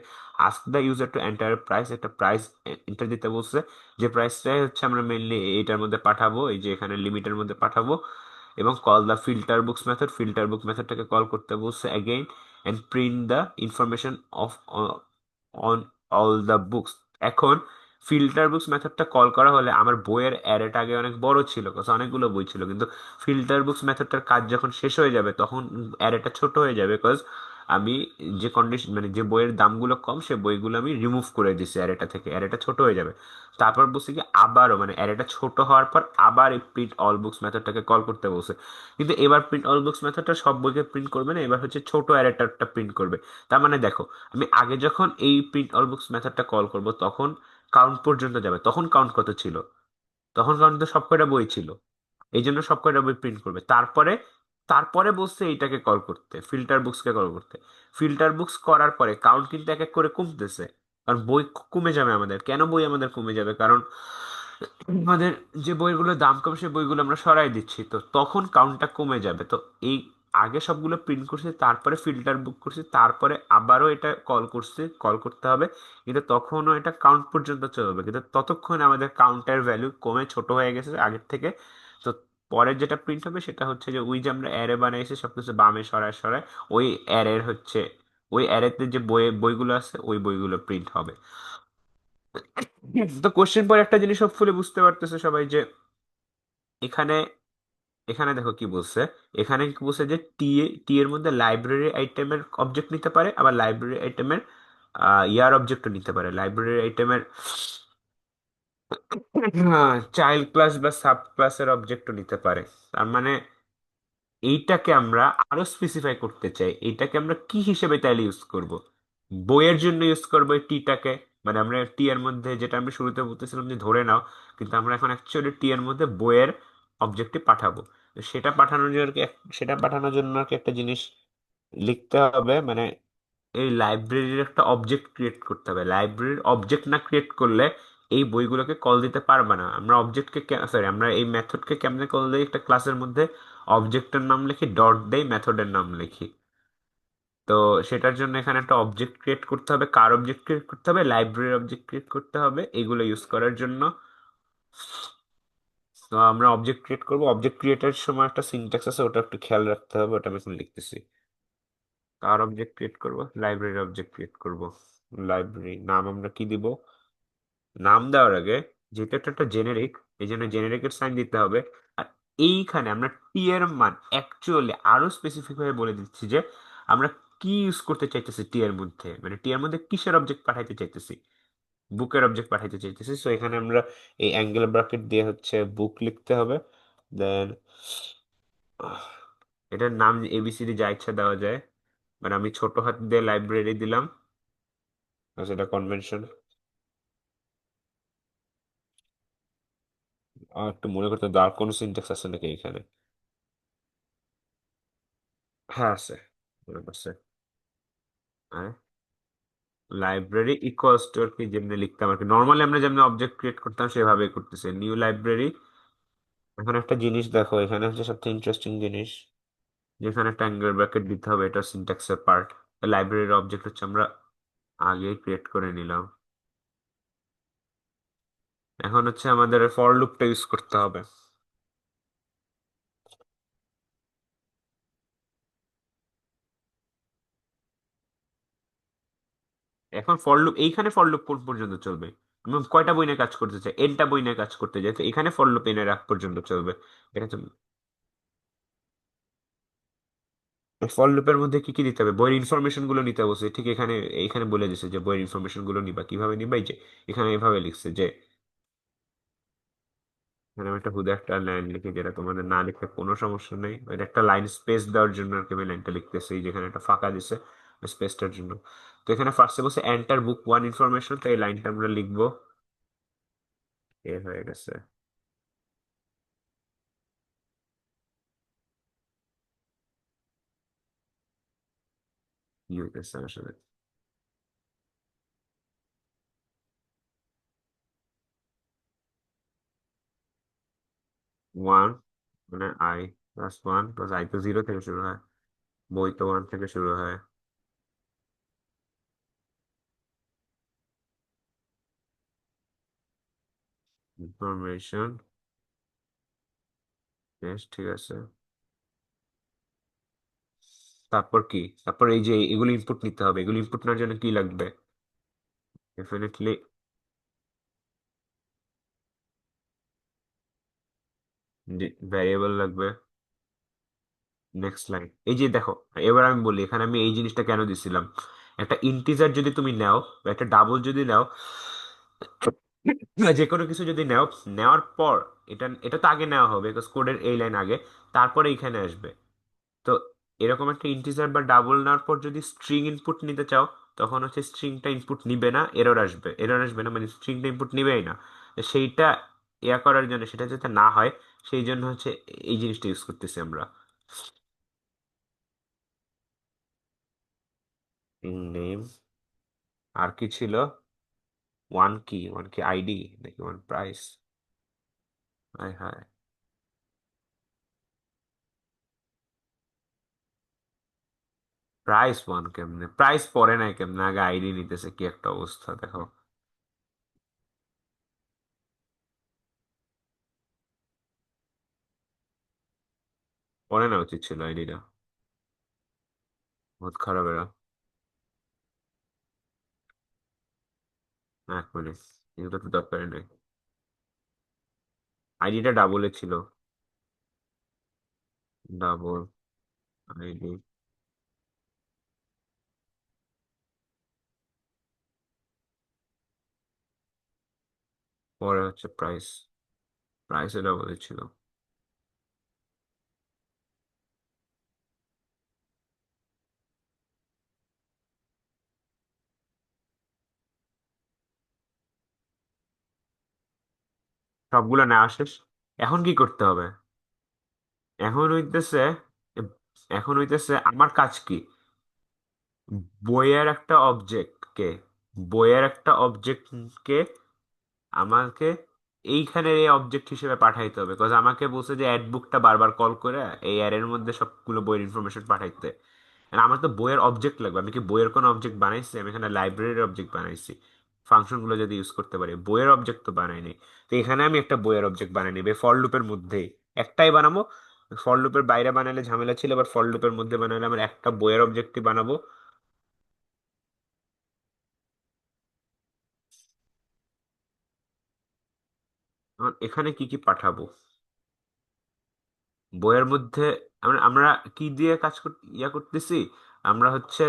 ask the user to enter price, একটা প্রাইস এন্টার দিতে বলছে। যে প্রাইসটাই হচ্ছে আমরা মেনলি এটার মধ্যে পাঠাবো, এই যে এখানে লিমিটের মধ্যে পাঠাবো। এবং call the filter books method, filter book মেথডটাকে কল করতে বলছে again. And print the information of on all the books. এখন ফিল্টার বুকস মেথডটা কল করা হলে আমার বইয়ের অ্যারেটা আগে অনেক বড় ছিল, কারণ অনেকগুলো বই ছিল, কিন্তু ফিল্টার বুকস মেথডটার কাজ যখন শেষ হয়ে যাবে তখন অ্যারেটা ছোট হয়ে যাবে, বিকজ আমি যে কন্ডিশন, মানে যে বইয়ের দামগুলো কম সে বইগুলো আমি রিমুভ করে দিছি অ্যারেটা থেকে, অ্যারেটা ছোট হয়ে যাবে। তারপর বলছি কি আবারও, মানে অ্যারেটা ছোট হওয়ার পর আবার এই প্রিন্ট অল বুকস মেথডটাকে কল করতে বলছে। কিন্তু এবার প্রিন্ট অল বুকস মেথডটা সব বইকে প্রিন্ট করবে না, এবার হচ্ছে ছোট অ্যারেটারটা প্রিন্ট করবে। তার মানে দেখো, আমি আগে যখন এই প্রিন্ট অল বুকস মেথডটা কল করব তখন কাউন্ট পর্যন্ত যাবে। তখন কাউন্ট কত ছিল? তখন কাউন্ট তো সব কয়টা বই ছিল, এই জন্য সব কয়টা বই প্রিন্ট করবে। তারপরে, তারপরে বলছে এইটাকে কল করতে, ফিল্টার বুকসকে কল করতে। ফিল্টার বুকস করার পরে কাউন্ট কিন্তু এক এক করে কমতেছে, কারণ বই কমে যাবে আমাদের। কেন বই আমাদের কমে যাবে? কারণ আমাদের যে বইগুলোর দাম কম সেই বইগুলো আমরা সরাই দিচ্ছি, তো তখন কাউন্টটা কমে যাবে। তো এই আগে সবগুলো প্রিন্ট করছি, তারপরে ফিল্টার বুক করছি, তারপরে আবারও এটা কল করছি, কল করতে হবে। কিন্তু তখনও এটা কাউন্ট পর্যন্ত চলবে, কিন্তু ততক্ষণ আমাদের কাউন্টের ভ্যালু কমে ছোট হয়ে গেছে আগের থেকে। তো পরের যেটা প্রিন্ট হবে সেটা হচ্ছে যে ওই যে আমরা অ্যারে বানাইছি সবকিছু বামে সরায় সরায়, ওই অ্যারের হচ্ছে, ওই অ্যারেতে যে বইগুলো আছে ওই বইগুলো প্রিন্ট হবে। তো কোশ্চেন পর একটা জিনিস হোপফুলি বুঝতে পারতেছে সবাই যে এখানে, এখানে দেখো কি বলছে। এখানে কি বলছে যে টি এর মধ্যে লাইব্রেরি আইটেমের অবজেক্ট নিতে পারে, আবার লাইব্রেরি আইটেমের ইয়ার অবজেক্টও নিতে পারে। লাইব্রেরি আইটেমের চাইল্ড ক্লাস বা সাব ক্লাসের অবজেক্টও নিতে পারে। তার মানে এইটাকে আমরা আরো স্পেসিফাই করতে চাই, এইটাকে আমরা কি হিসেবে তাইলে ইউজ করব? বইয়ের জন্য ইউজ করবো এই টিটাকে, মানে আমরা টি এর মধ্যে যেটা আমি শুরুতে বলতেছিলাম যে ধরে নাও, কিন্তু আমরা এখন অ্যাকচুয়ালি টি এর মধ্যে বইয়ের অবজেক্টে পাঠাবো। তো সেটা পাঠানোর জন্য সেটা পাঠানোর জন্য আর কি একটা জিনিস লিখতে হবে, মানে এই লাইব্রেরির একটা অবজেক্ট ক্রিয়েট করতে হবে। লাইব্রেরির অবজেক্ট না ক্রিয়েট করলে এই বইগুলোকে কল দিতে পারবে না। আমরা অবজেক্টকে, সরি, আমরা এই মেথডকে কেমনে কল দিই, একটা ক্লাসের মধ্যে অবজেক্টের নাম লিখি, ডট দেই, মেথডের নাম লিখি। তো সেটার জন্য এখানে একটা অবজেক্ট ক্রিয়েট করতে হবে, কার অবজেক্ট ক্রিয়েট করতে হবে, লাইব্রেরির অবজেক্ট ক্রিয়েট করতে হবে এগুলো ইউজ করার জন্য। তো আমরা অবজেক্ট ক্রিয়েট করবো, অবজেক্ট ক্রিয়েটের সময় একটা সিনট্যাক্স আছে, ওটা একটু খেয়াল রাখতে হবে, ওটা আমি এখন লিখতেছি। কার অবজেক্ট ক্রিয়েট করব, লাইব্রেরির অবজেক্ট ক্রিয়েট করব। লাইব্রেরি নাম আমরা কি দিব? নাম দেওয়ার আগে, যেহেতু এটা একটা জেনেরিক, এই জন্য জেনেরিকের সাইন দিতে হবে। আর এইখানে আমরা টি এর মান অ্যাকচুয়ালি আরো স্পেসিফিক ভাবে বলে দিচ্ছি যে আমরা কি ইউজ করতে চাইতেছি টি এর মধ্যে, মানে টি এর মধ্যে কিসের অবজেক্ট পাঠাইতে চাইতেছি, বুকের অবজেক্ট পাঠাইতে চাইতেছি। সো এখানে আমরা এই অ্যাঙ্গেল ব্র্যাকেট দিয়ে হচ্ছে বুক লিখতে হবে। দেন এটার নাম এবিসিডি যা ইচ্ছা দেওয়া যায়, মানে আমি ছোট হাত দিয়ে লাইব্রেরি দিলাম, সেটা কনভেনশন। একটু মনে করতে দাও, আর কোনো সিনট্যাক্স আছে নাকি এখানে? হ্যাঁ আছে, মনে পড়ছে। আর লাইব্রেরি ইকুয়ালস টু আর কি যেমনি লিখতাম আর কি, নর্মালি আমরা যেমনি অবজেক্ট ক্রিয়েট করতাম সেভাবেই করতেছে, নিউ লাইব্রেরি। এখন একটা জিনিস দেখো, এখানে হচ্ছে সবথেকে ইন্টারেস্টিং জিনিস, যেখানে একটা অ্যাঙ্গেল ব্র্যাকেট দিতে হবে, এটা সিনট্যাক্সের পার্ট। লাইব্রেরির অবজেক্ট হচ্ছে আমরা আগে ক্রিয়েট করে নিলাম। এখন হচ্ছে আমাদের ফর লুপটা ইউজ করতে হবে। এখন ফর লুপ, এইখানে ফর লুপ কোন পর্যন্ত চলবে? আমি কয়টা বই নিয়ে কাজ করতে চাই, এনটা বই নিয়ে কাজ করতে চাই, তো এখানে ফর লুপ এনের আগ পর্যন্ত চলবে। এটা ফর লুপের মধ্যে কি কি দিতে হবে, বইয়ের ইনফরমেশন গুলো নিতে বলছে, ঠিক এখানে, এইখানে বলে দিছে যে বইয়ের ইনফরমেশন গুলো নিবা, কিভাবে নিবা, এই যে এখানে এভাবে লিখছে যে, এখানে আমি একটা হুদা একটা লাইন লিখে, যেটা তোমাদের না লিখলে কোনো সমস্যা নেই, এটা একটা লাইন স্পেস দেওয়ার জন্য আর কি আমি লাইনটা লিখতেছি, এই যেখানে একটা ফাঁকা দিছে স্পেসটার জন্য। তো এখানে ফার্স্টে বলছে এন্টার বুক ওয়ান ইনফরমেশন, তো এই লাইনটা আমরা লিখবো। এ হয়ে গেছে, কি হইতেছে আসলে? ওয়ান, মানে I plus one plus I তো জিরো থেকে শুরু হয়, বই তো ওয়ান থেকে শুরু হয়। ইনফরমেশন, বেশ ঠিক আছে। তারপর কি, তারপর এই যে এগুলো ইনপুট নিতে হবে, এগুলো ইনপুট নেওয়ার জন্য কি লাগবে? ডেফিনেটলি ভ্যারিয়েবল লাগবে। নেক্সট লাইন, এই যে দেখো, এবার আমি বলি এখানে আমি এই জিনিসটা কেন দিছিলাম। একটা ইন্টিজার যদি তুমি নাও, বা একটা ডাবল যদি নাও, বা যে কোনো কিছু যদি নাও, নেওয়ার পর এটা এটা তো আগে নেওয়া হবে, বিকজ কোডের এই লাইন আগে, তারপরে এইখানে আসবে। তো এরকম একটা ইন্টিজার বা ডাবল নেওয়ার পর যদি স্ট্রিং ইনপুট নিতে চাও, তখন হচ্ছে স্ট্রিংটা ইনপুট নিবে না, এরর আসবে, এরর আসবে না, মানে স্ট্রিংটা ইনপুট নিবেই না। তো সেইটা ইয়া করার জন্য, সেটা যাতে না হয়, সেই জন্য হচ্ছে এই জিনিসটা ইউজ করতেছি আমরা। নেম, আর কি ছিল? ওয়ান কি, ওয়ান কি আইডি নাকি ওয়ান প্রাইস? হায় হায়, প্রাইস ওয়ান কেমনে, প্রাইস পরে নাই কেমনে, আগে আইডি নিতেছে, কি একটা অবস্থা দেখো। পরে না উচিত ছিল আইডিটা, বহুত খারাপ এরা। এক মিনিট, এগুলো তো দরকারই নেই, আইডিটা ডাবলে ছিল, ডাবল আইডি, পরে হচ্ছে প্রাইস, প্রাইসে ডাবলে ছিল। সবগুলো নেওয়া শেষ, এখন কি করতে হবে? এখন হইতেছে, এখন হইতেছে আমার কাজ কি, বইয়ের একটা অবজেক্টকে, বইয়ের একটা অবজেক্টকে আমাকে এইখানের এই অবজেক্ট হিসেবে পাঠাইতে হবে, বিকজ আমাকে বলছে যে অ্যাড বুকটা বারবার কল করে এই অ্যারের মধ্যে সবগুলো বইয়ের ইনফরমেশন পাঠাইতে। আর আমার তো বইয়ের অবজেক্ট লাগবে, আমি কি বইয়ের কোনো অবজেক্ট বানাইছি? আমি এখানে লাইব্রেরির অবজেক্ট বানাইছি ফাংশনগুলো যদি ইউজ করতে পারি, বইয়ের অবজেক্ট তো বানাইনি। তো এখানে আমি একটা বইয়ের অবজেক্ট বানাই নিবে ফর লুপের মধ্যেই, একটাই বানাবো। ফর লুপের বাইরে বানালে ঝামেলা ছিল, এবার ফর লুপের মধ্যে বানালে আমার একটা বইয়ের অবজেক্টই বানাবো। আর এখানে কি কি পাঠাবো বইয়ের মধ্যে? আমরা আমরা কি দিয়ে ইয়া করতেছি? আমরা হচ্ছে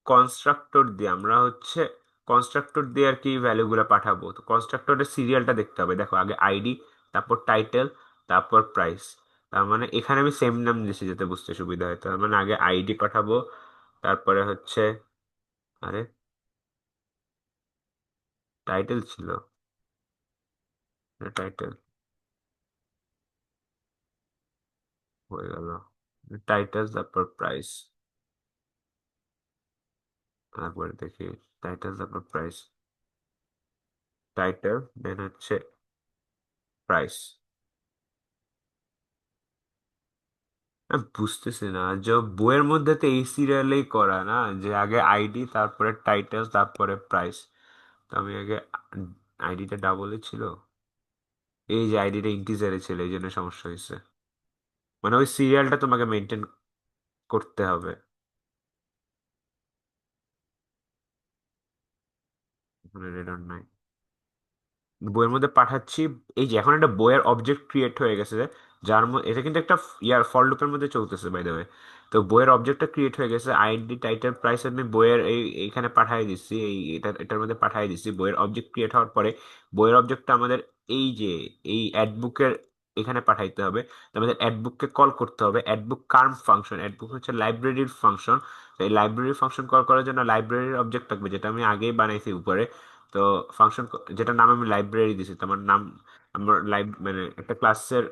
কনস্ট্রাক্টর দিয়ে, আমরা হচ্ছে কনস্ট্রাক্টর দিয়ে আর কি ভ্যালু গুলো পাঠাবো। তো কনস্ট্রাক্টরের সিরিয়ালটা দেখতে হবে, দেখো আগে আইডি, তারপর টাইটেল, তারপর প্রাইস। তার মানে এখানে আমি সেম নাম দিয়েছি যাতে বুঝতে সুবিধা হয়। তার মানে আগে আইডি পাঠাবো, তারপরে হচ্ছে, আরে টাইটেল ছিল, টাইটেল হয়ে গেল, টাইটেল তারপর প্রাইস, তারপরে দেখি টাইটেল তারপর প্রাইস, টাইটেল দেন হচ্ছে প্রাইস। আমি বুঝতেছি না যে বইয়ের মধ্যে তো এই সিরিয়ালেই করা না, যে আগে আইডি তারপরে টাইটেল তারপরে প্রাইস। তো আমি আগে আইডিটা ডাবলে ছিল, এই যে আইডিটা ইন্টিজারে ছিল, এই জন্য সমস্যা হয়েছে। মানে ওই সিরিয়ালটা তোমাকে মেনটেন করতে হবে। রেড অন নাই, বইয়ের মধ্যে পাঠাচ্ছি। এই যে এখন একটা বইয়ের অবজেক্ট ক্রিয়েট হয়ে গেছে, যার মধ্যে এটা কিন্তু একটা ইয়ার ফর লুপের মধ্যে চলতেছে বাই দ্য ওয়ে। তো বইয়ের অবজেক্টটা ক্রিয়েট হয়ে গেছে, আইডি টাইটেল প্রাইস আমি বইয়ের এইখানে পাঠিয়ে দিচ্ছি, এটার মধ্যে পাঠিয়ে দিচ্ছি। বইয়ের অবজেক্ট ক্রিয়েট হওয়ার পরে বইয়ের অবজেক্টটা আমাদের এই যে এই অ্যাড বুকের এখানে পাঠাইতে হবে। তো আমাদের অ্যাড বুককে কল করতে হবে, অ্যাড বুক কার্ম ফাংশন, অ্যাড বুক হচ্ছে লাইব্রেরির ফাংশন। এই লাইব্রেরির ফাংশন কল করার জন্য লাইব্রেরির অবজেক্ট থাকবে, যেটা আমি আগেই বানাইছি উপরে। তো ফাংশন যেটা নাম আমি লাইব্রেরি দিছি, তোমার নাম, আমার মানে একটা ক্লাসের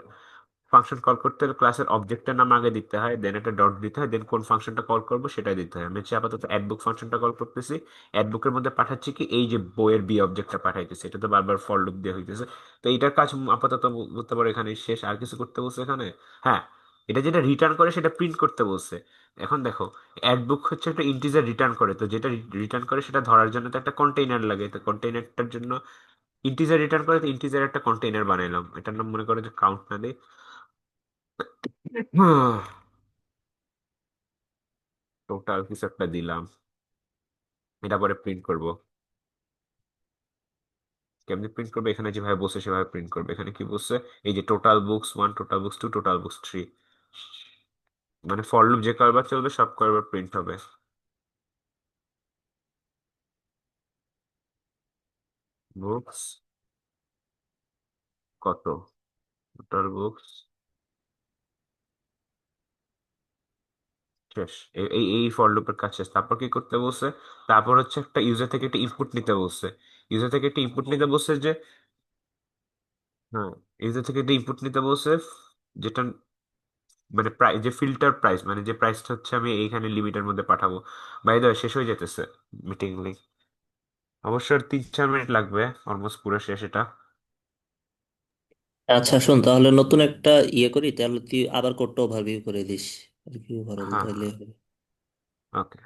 ফাংশন কল করতে হলে ক্লাসের অবজেক্টের নাম আগে দিতে হয়, দেন একটা ডট দিতে হয়, দেন কোন ফাংশনটা কল করবো সেটা দিতে হয়। আমি হচ্ছে আপাতত অ্যাডবুক ফাংশনটা কল করতেছি। অ্যাডবুকের মধ্যে পাঠাচ্ছি কি এই যে বইয়ের বি অবজেক্টটা পাঠাইতেছে, এটা তো বারবার ফর লুপ দিয়ে হইতেছে। তো এইটার কাজ আপাতত বলতে পারো এখানে শেষ। আর কিছু করতে বলছে এখানে? হ্যাঁ, এটা যেটা রিটার্ন করে সেটা প্রিন্ট করতে বলছে। এখন দেখো, অ্যাডবুক হচ্ছে একটা ইন্টিজার রিটার্ন করে, তো যেটা রিটার্ন করে সেটা ধরার জন্য তো একটা কন্টেইনার লাগে। তো কন্টেইনারটার জন্য ইন্টিজার রিটার্ন করে, তো ইন্টিজার একটা কন্টেইনার বানাইলাম, এটার নাম মনে করো যে কাউন্ট না দিই, টোটাল কিছু একটা দিলাম। এটা পরে প্রিন্ট করব। কেমনি প্রিন্ট করবে? এখানে যেভাবে বসে সেভাবে প্রিন্ট করবে। এখানে কি বলছে? এই যে total books one, total books two, total books three. মানে ফর লুপ যে কয়বার চলবে সব কয়বার প্রিন্ট হবে। বুকস কত, টোটাল বুকস শেষ। এই এই এই ফর লুপের কাজ শেষ। তারপর কি করতে বলছে? তারপর হচ্ছে একটা ইউজার থেকে একটা ইনপুট নিতে বলছে। ইউজার থেকে একটা ইনপুট নিতে বলছে যে, হ্যাঁ, ইউজার থেকে একটা ইনপুট নিতে বলছে, যেটা মানে প্রাইস, যে ফিল্টার প্রাইস, মানে যে প্রাইসটা হচ্ছে আমি এইখানে লিমিটের মধ্যে পাঠাবো। বাই দ্য ওয়ে শেষ হয়ে যেতেছে মিটিং লিঙ্ক, অবশ্য আর 3-4 মিনিট লাগবে, অলমোস্ট পুরো শেষ এটা। আচ্ছা শোন, তাহলে নতুন একটা ইয়ে করি, তাহলে তুই আবার কোডটা ওভারভিউ করে দিস আর কি, ওভারঅল হ্যাঁ, তাহলে। ওকে।